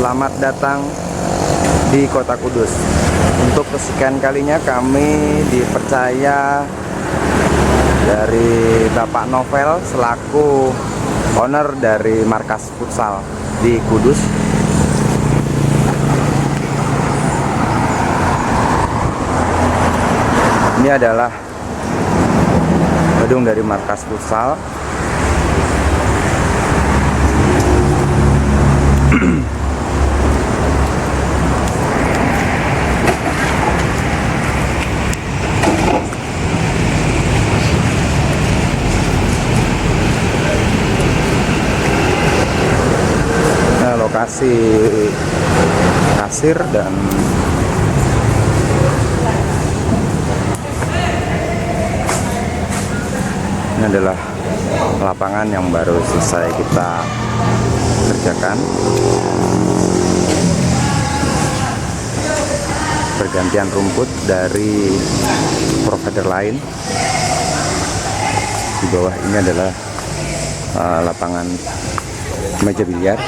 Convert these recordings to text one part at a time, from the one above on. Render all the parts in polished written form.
Selamat datang di Kota Kudus. Untuk kesekian kalinya kami dipercaya dari Bapak Novel selaku owner dari markas futsal di Kudus. Ini adalah gedung dari markas futsal. Nah, lokasi kasir dan ini adalah lapangan yang baru selesai kita kerjakan. Pergantian rumput dari provider lain. Di bawah ini adalah lapangan meja biliar.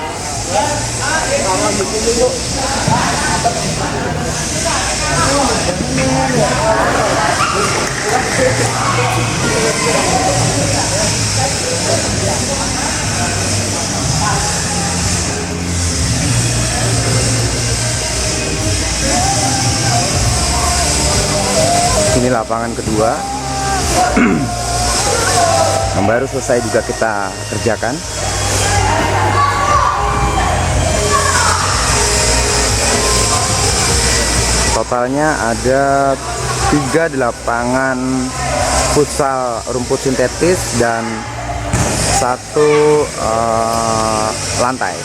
Ini lapangan kedua yang baru selesai juga kita kerjakan. Totalnya ada 3 lapangan futsal rumput sintetis dan 1 lantai.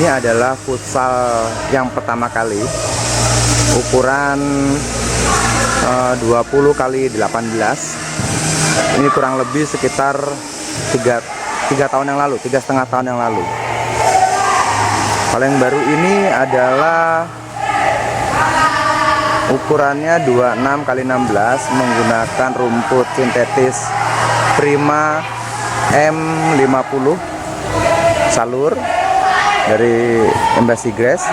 Ini adalah futsal yang pertama kali, ukuran 20 x 18. Ini kurang lebih sekitar 3 tahun yang lalu, 3,5 tahun yang lalu. Kalau yang baru ini adalah ukurannya 26 x 16 menggunakan rumput sintetis Prima M50 salur dari Embassy Grass.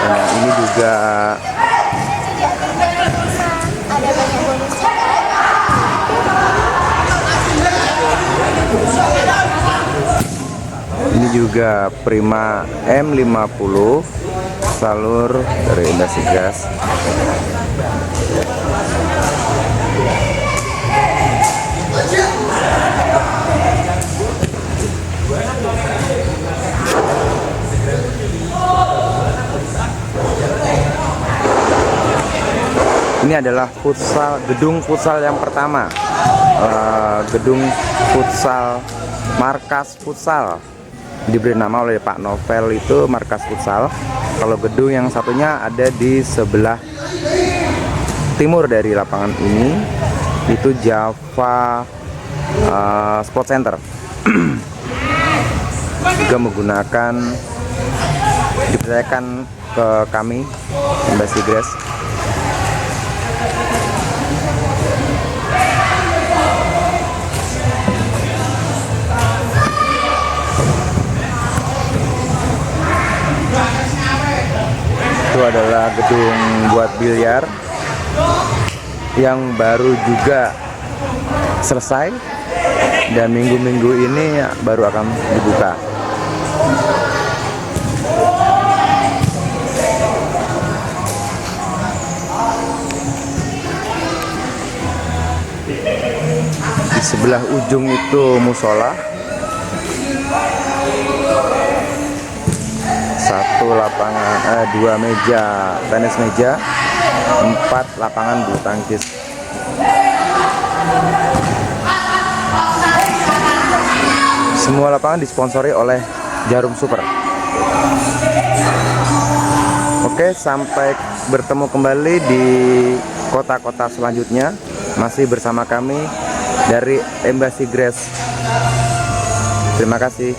Dan yang ini juga Prima M50 salur dari Embassy Grass. Ini adalah gedung futsal yang pertama, gedung futsal markas futsal, diberi nama oleh Pak Novel itu markas futsal. Kalau gedung yang satunya ada di sebelah timur dari lapangan ini, itu Java Sport Center. Juga menggunakan, dipercayakan ke kami Embassy Grass. Itu adalah gedung buat biliar yang baru juga selesai dan minggu-minggu ini baru akan dibuka. Di sebelah ujung itu musola. 1 lapangan, 2 meja tenis meja, 4 lapangan bulu tangkis. Semua lapangan disponsori oleh Jarum Super. Oke, sampai bertemu kembali di kota-kota selanjutnya. Masih bersama kami dari Embassy Grass. Terima kasih.